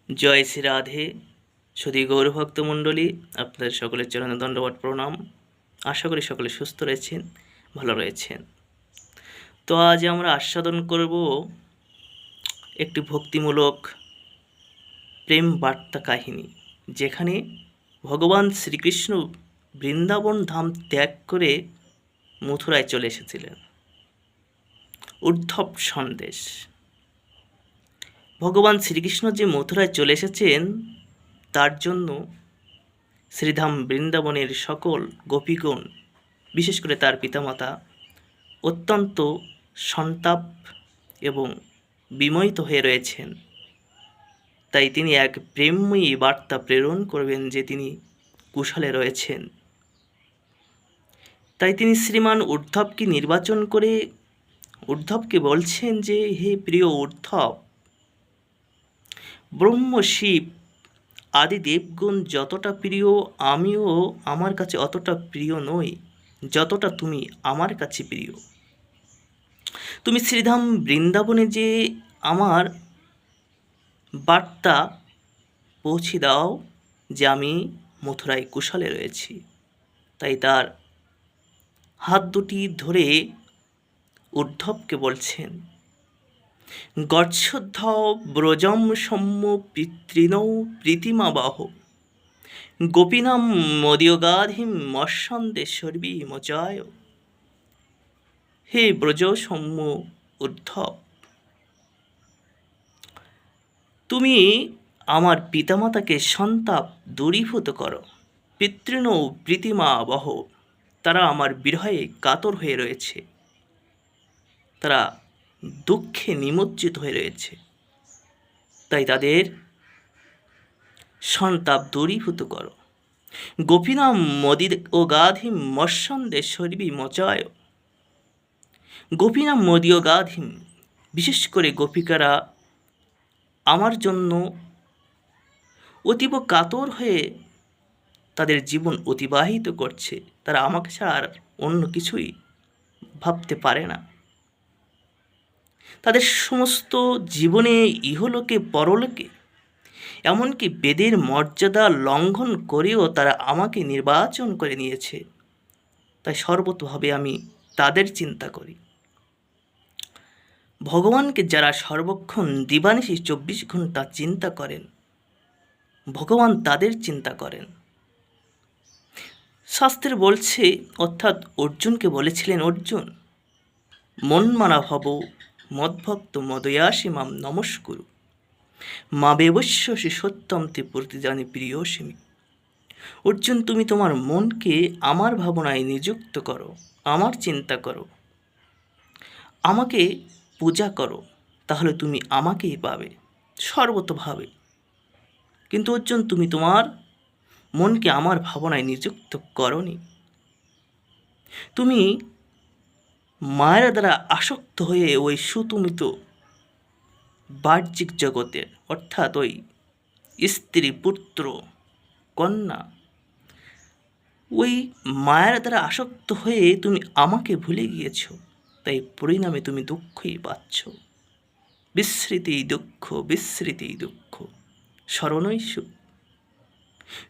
জয় শ্রী রাধে। সুধী গৌরভক্ত মণ্ডলী, আপনাদের সকলের চরণে দণ্ডবত প্রণাম। আশা করি সকলে সুস্থ রয়েছেন, ভালো রয়েছেন। তো আজ আমরা আস্বাদন করব একটি ভক্তিমূলক প্রেম বার্তা কাহিনী, যেখানে ভগবান শ্রীকৃষ্ণ বৃন্দাবন ধাম ত্যাগ করে মথুরায় চলে এসেছিলেন। উদ্ধব সন্দেশ। ভগবান শ্রীকৃষ্ণ যে মথুরায় চলে এসেছেন, তার জন্য শ্রীধাম বৃন্দাবনের সকল গোপীগণ, বিশেষ করে তার পিতামাতা, অত্যন্ত সন্তাপ এবং বিমোহিত হয়ে রয়েছেন। তাই তিনি এক প্রেমময়ী বার্তা প্রেরণ করবেন যে তিনি কুশলে রয়েছেন। তাই তিনি শ্রীমান উদ্ধবকে নির্বাচন করে উদ্ধবকে বলছেন যে, হে প্রিয় উদ্ধব, ব্রহ্ম শিব আদি দেবগণ যতটা প্রিয়, আমিও আমার কাছে অতটা প্রিয় নই যতটা তুমি আমার কাছে প্রিয়। তুমি শ্রীধাম বৃন্দাবনে যে আমার বার্তা পৌঁছে দাও যে আমি মথুরায় কুশলে রয়েছি। তাই তার হাত দুটি ধরে উদ্ধবকে বলছেন, গচ্ছদ্ধ ব্রজম সম্য পিতৃণৌ প্রীতিমাবাহ গোপীনাম মদীয়গাধিম মৎসন্দেশ্বরী মোচায়। হে ব্রজ সৌম্য উদ্ধব, তুমি আমার পিতামাতাকে সন্তাপ দূরীভূত করো। পিতৃণৌ প্রীতিমা বহ, তারা আমার বিরহে কাতর হয়ে রয়েছে, তারা দুঃখে নিমজ্জিত হয়ে রয়েছে। তাই তাদের সন্তাপ দূরীভূত করো। গোপীনাম মদি ও গাধিম মৎসন্দেশ্বরী মোচায়। গোপীনাম মদীয় গাধিম, বিশেষ করে গোপিকারা আমার জন্য অতীব কাতর হয়ে তাদের জীবন অতিবাহিত করছে। তারা আমাকে ছাড়া আর অন্য কিছুই ভাবতে পারে না। তাদের সমস্ত জীবনে ইহলোকে পরলোকে, এমনকি বেদের মর্যাদা লঙ্ঘন করেও তারা আমাকে নির্বাচন করে নিয়েছে। তাই সর্বতভাবে আমি তাদের চিন্তা করি। ভগবানকে যারা সর্বক্ষণ দিবানিশি 24 ঘন্টা চিন্তা করেন, ভগবান তাদের চিন্তা করেন। শাস্ত্রে বলছে, অর্থাৎ অর্জুনকে বলেছিলেন, অর্জুন মন্মানা ভব মদ্ভক্ত মদয়াসী মাম নমস্কুরু মা বেবস্যসি সত্যম তে প্রতিজানি প্রিয়সীমি। অর্জুন, তুমি তোমার মনকে আমার ভাবনায় নিযুক্ত করো, আমার চিন্তা করো, আমাকে পূজা করো, তাহলে তুমি আমাকেই পাবে সর্বতোভাবে। কিন্তু অর্জুন, তুমি তোমার মনকে আমার ভাবনায় নিযুক্ত করনি। তুমি মায়ের দ্বারা আসক্ত হয়ে ওই সুতুমিত বাহ্যিক জগতের, অর্থাৎ ওই স্ত্রী, পুত্র, কন্যা, ওই মায়ের দ্বারা আসক্ত হয়ে তুমি আমাকে ভুলে গিয়েছ। তাই পরিণামে তুমি দুঃখই পাচ্ছ। বিস্মৃতি দুঃখ, বিস্মৃতি দুঃখ, স্মরণই সুখ।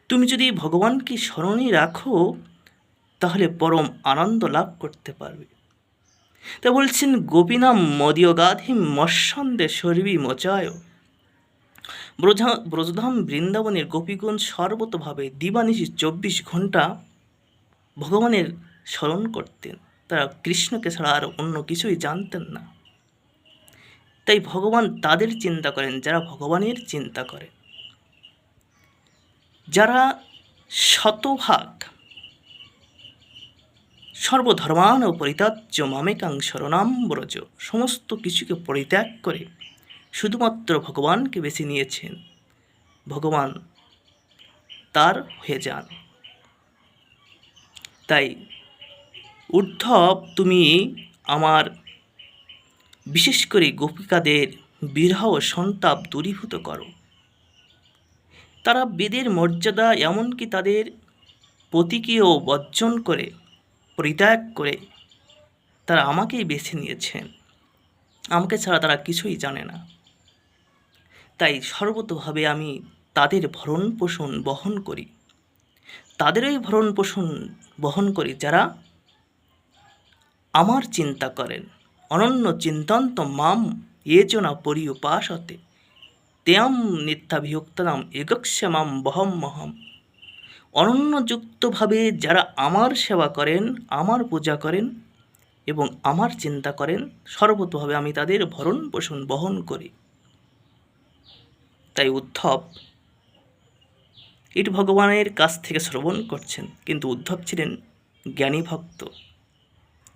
তুমি যদি ভগবানকে স্মরণে রাখো, তাহলে পরম আনন্দ লাভ করতে পারবে। তা বলছেন, গোপীনাম মদীয় গাধিম মৎসন্দেশ্বরী মোচায়। ব্রজধাম বৃন্দাবনের গোপীগণ সর্বতভাবে দিবানিশি 24 ঘন্টা ভগবানের স্মরণ করতেন। তারা কৃষ্ণকে ছাড়া আর অন্য কিছুই জানতেন না। তাই ভগবান তাদের চিন্তা করেন যারা ভগবানের চিন্তা করে, যারা শতভাগ সর্বধর্মান ও পরিত্যাজ্য মামেকাং শরণাম ব্রজ, সমস্ত কিছুকে পরিত্যাগ করে শুধুমাত্র ভগবানকে বেছে নিয়েছেন। ভগবান তার হয়ে যান। তাই উদ্ধব, তুমি আমার বিশেষ করে গোপিকাদের বিরহ ও সন্তাপ দূরীভূত করো। তারা বেদের মর্যাদা, এমনকি তাদের পতিকেও বর্জন করে, পরিত্যাগ করে তারা আমাকেই বেছে নিয়েছেন। আমাকে ছাড়া তারা কিছুই জানে না। তাই সর্বতোভাবে আমি তাদের ভরণ পোষণ বহন করি, তাদেরই ভরণ পোষণ বহন করি যারা আমার চিন্তা করেন। অনন্য চিন্তন্ত মাম এ পরিউপাসতে তেয়ম নিত্যাভিযুক্তানাম এগক্ষ্যমাম বহম মহম। অনন্যযুক্তভাবে যারা আমার সেবা করেন, আমার পূজা করেন এবং আমার চিন্তা করেন, সর্বতোভাবে আমি তাদের ভরণ পোষণ বহন করি। তাই উদ্ধব এটি ভগবানের কাছ থেকে শ্রবণ করছেন, কিন্তু উদ্ধব ছিলেন জ্ঞানী ভক্ত,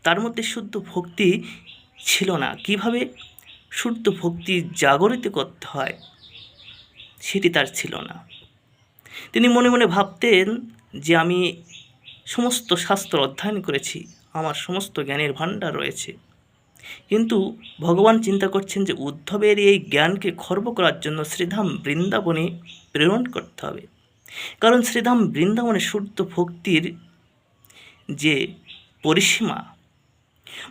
তার মধ্যে শুদ্ধ ভক্তি ছিল না। কিভাবে শুদ্ধ ভক্তি জাগরিত করতে হয় সেটি তার ছিল না। তিনি মনে মনে ভাবতেন যে আমি সমস্ত শাস্ত্র অধ্যয়ন করেছি, আমার সমস্ত জ্ঞানের ভাণ্ডার রয়েছে, কিন্তু ভগবান চিন্তা করছেন যে উদ্ধবের এই জ্ঞানকে খর্ব করার জন্য শ্রীধাম বৃন্দাবনে প্রেরণ করতে হবে। কারণ শ্রীধাম বৃন্দাবনে শুদ্ধ ভক্তির যে পরিসীমা,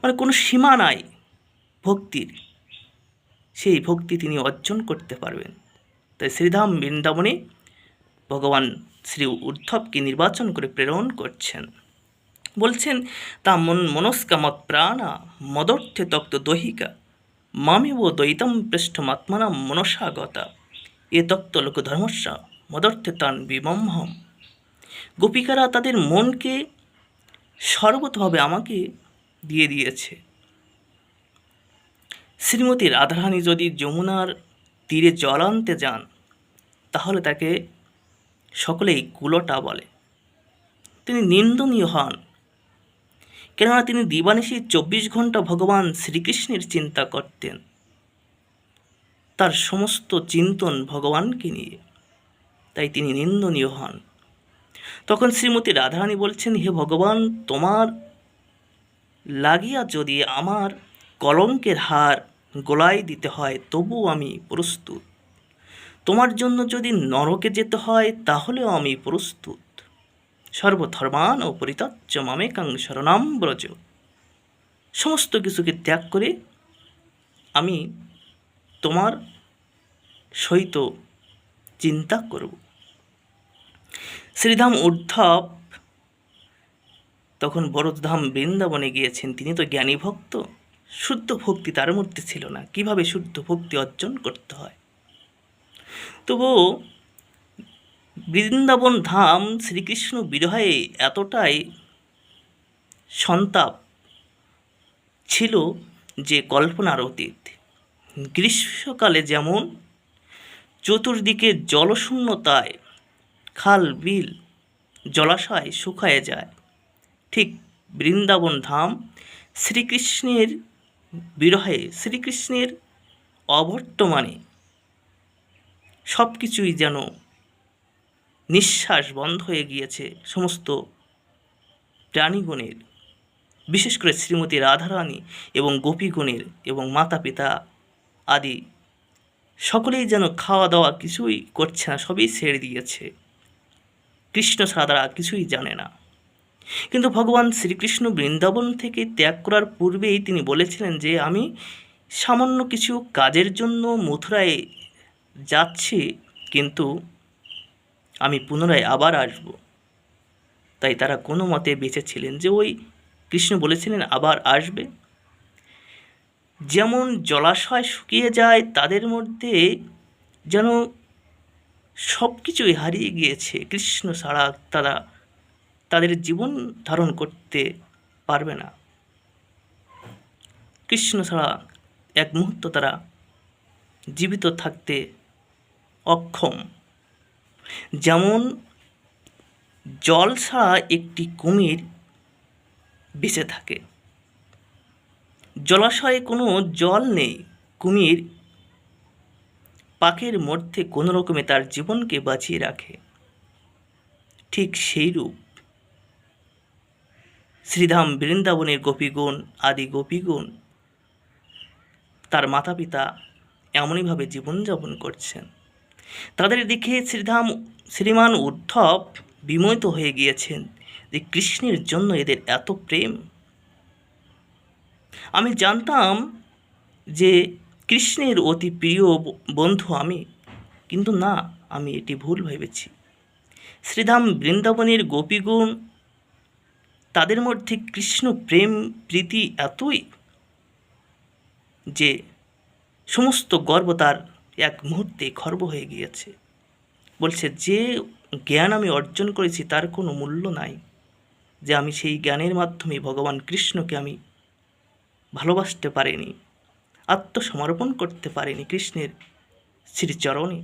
মানে কোনো সীমা নাই ভক্তির, সেই ভক্তি তিনি অর্জন করতে পারবেন। তাই শ্রীধাম বৃন্দাবনে ভগবান শ্রী উদ্ধবকে নির্বাচন করে প্রেরণ করছেন। বলছেন তা মনস্কামত প্রাণা মদর্থে তক্ত দহিকা মামেব দ্বৈতম পৃষ্ঠমাত্মানা মনসাগতা এ তক্ত লোকধর্মস্য মদর্থে তান বিমহম। গোপিকারা তাদের মনকে সর্বতভাবে আমাকে দিয়ে দিয়েছে। শ্রীমতী রাধারানী যদি যমুনার তীরে জল আনতে যান, তাহলে তাকে সকলেই কুলটা বলে। তিনি নিন্দনীয় হন, কেননা তিনি দিবানিশি 24 ঘন্টা ভগবান শ্রীকৃষ্ণের চিন্তা করতেন, তার সমস্ত চিন্তন ভগবানকে নিয়ে, তাই তিনি নিন্দনীয় হন। তখন শ্রীমতী রাধারানী বলছেন, হে ভগবান, তোমার লাগিয়া যদি আমার কলঙ্কের হার গলায় দিতে হয় তবুও আমি প্রস্তুত, তোমার জন্য যদি নরকে যেতে হয় তাহলেও আমি প্রস্তুত। সর্বধর্মান ও পরিত্যাজ্য মামেকাং শরণাম ব্রজ। সমস্ত কিছুকে ত্যাগ করে আমি তোমার সহিত চিন্তা করব। শ্রীধাম উদ্ধব তখন বরধাম বৃন্দাবনে গিয়েছেন। তিনি তো জ্ঞানী ভক্ত, শুদ্ধ ভক্তি তার মধ্যে ছিল না। কিভাবে শুদ্ধ ভক্তি অর্জন করতে হয়? তবুও বৃন্দাবন ধাম শ্রীকৃষ্ণ বিরহে এতটাই সন্তাপ ছিল যে কল্পনার অতীত। গ্রীষ্মকালে যেমন চতুর্দিকে জলশূন্যতায় খাল বিল জলাশয় শুকায় যায়, ঠিক বৃন্দাবন ধাম শ্রীকৃষ্ণের বিরহে, শ্রীকৃষ্ণের অবর্তমানে সব কিছুই যেন নিঃশ্বাস বন্ধ হয়ে গিয়েছে সমস্ত প্রাণীগণের, বিশেষ করে শ্রীমতী রাধারানী এবং গোপীগণের এবং মাতা পিতা আদি সকলেই যেন খাওয়া দাওয়া কিছুই করছে না, সবই ছেড়ে দিয়েছে। কৃষ্ণ ছাড়া তারা কিছুই জানে না। কিন্তু ভগবান শ্রীকৃষ্ণ বৃন্দাবন থেকে ত্যাগ করার পূর্বেই তিনি বলেছিলেন যে আমি সামান্য কিছু কাজের জন্য মথুরায় যাচ্ছি, কিন্তু আমি পুনরায় আবার আসব। তাই তারা কোনো মতে বেঁচেছিলেন যে ওই কৃষ্ণ বলেছিলেন আবার আসবে। যেমন জলাশয় শুকিয়ে যায়, তাদের মধ্যে যেন সব কিছুই হারিয়ে গিয়েছে, কৃষ্ণ ছাড়া তারা তাদের জীবন ধারণ করতে পারবে না। কৃষ্ণ ছাড়া এক মুহূর্ত তারা জীবিত থাকতে অক্ষম। যেমন জল ছাড়া একটি কুমির বেঁচে থাকে, জলাশয়ে কোনো জল নেই, কুমির পাকের মধ্যে কোনো রকমে তার জীবনকে বাঁচিয়ে রাখে। ঠিক সেইরূপ শ্রীধাম বৃন্দাবনের গোপীগণ, আদি গোপীগণ, তার মাতা পিতা এমনইভাবে জীবনযাপন করছেন। তাদের দেখে শ্রীমান উদ্ধব বিমোহিত হয়ে গিয়েছেন যে কৃষ্ণের জন্য এদের এত প্রেম। আমি জানতাম যে কৃষ্ণের অতি প্রিয় বন্ধু আমি, কিন্তু না, আমি এটি ভুল ভেবেছি। শ্রীধাম বৃন্দাবনের গোপীগণ, তাদের মধ্যে কৃষ্ণ প্রেম প্রীতি এতই যে সমস্ত গর্ব তার এক মুহূর্তে খর্ব হয়ে গিয়েছে। বলছে, যে জ্ঞান আমি অর্জন করেছি তার কোনো মূল্য নাই, যে আমি সেই জ্ঞানের মাধ্যমে ভগবান কৃষ্ণকে আমি ভালোবাসতে পারিনি, আত্মসমর্পণ করতে পারিনি কৃষ্ণের শ্রীচরণে।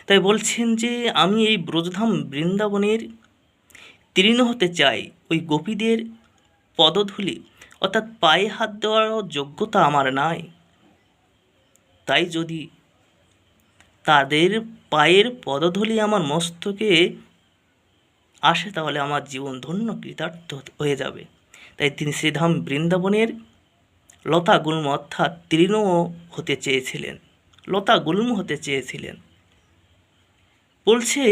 তাই বলছেন যে আমি এই ব্রজধাম বৃন্দাবনের তৃণ হতে চাই, ওই গোপীদের পদধূলি অর্থাৎ পায়ে হাত দেওয়ার যোগ্যতা আমার নাই। তাই যদি তাদের পায়ের পদধূলি আমার মস্তকে আসে তাহলে আমার জীবন ধন্য কৃতার্থ হয়ে যাবে। তাই তিনি শ্রীধাম বৃন্দাবনের লতা গুল্ম অর্থাৎ তৃণ হতে চেয়েছিলেন, লতা গুল্ম হতে চেয়েছিলেন। বলছে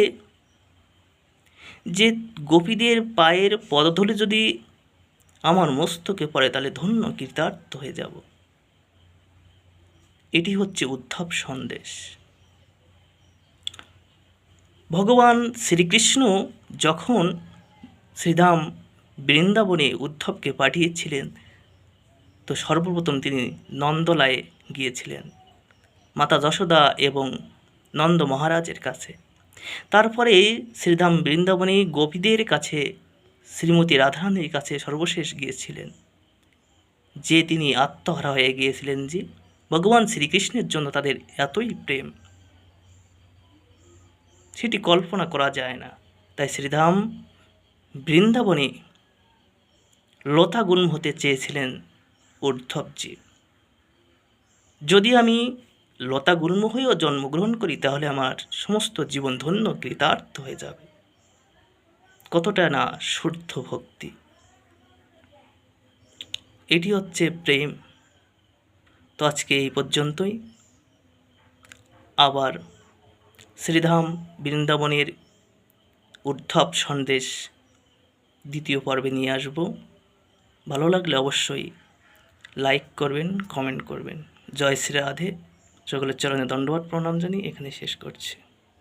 যে গোপীদের পায়ের পদধূলি যদি আমার মস্তকে পড়ে তাহলে ধন্য কৃতার্থ হয়ে যাব। এটি হচ্ছে উদ্ধব সন্দেশ। ভগবান শ্রীকৃষ্ণ যখন শ্রীধাম বৃন্দাবনে উদ্ধবকে পাঠিয়েছিলেন, তো সর্বপ্রথম তিনি নন্দলায়ে গিয়েছিলেন মাতা যশোদা এবং নন্দ মহারাজের কাছে। তারপরে শ্রীধাম বৃন্দাবনে গোপীদের কাছে, শ্রীমতী রাধারানীর কাছে সর্বশেষ গিয়েছিলেন, যে তিনি আত্মহারা হয়ে গিয়েছিলেন যে ভগবান শ্রীকৃষ্ণের জন্য তাদের এতই প্রেম, সেটি কল্পনা করা যায় না। তাই শ্রীধাম বৃন্দাবনে লতা গুল্ম হতে চেয়েছিলেন উদ্ধবজি। যদি আমি লতা গুল্ম হয়েও জন্মগ্রহণ করি তাহলে আমার সমস্ত জীবন ধন্য কৃতার্থ হয়ে যাবে। কতটা না শুদ্ধ ভক্তি! এটি হচ্ছে প্রেম। তো আজকে এই পর্যন্তই। আবার শ্রীধাম বৃন্দাবনের উদ্ধব সন্দেশ দ্বিতীয় পর্বে নিয়ে আসব। ভালো লাগলে অবশ্যই লাইক করবেন, কমেন্ট করবেন। জয় শ্রী রাধে। সকলের চরণে দণ্ডবত প্রণাম জানিয়ে এখানে শেষ করছি।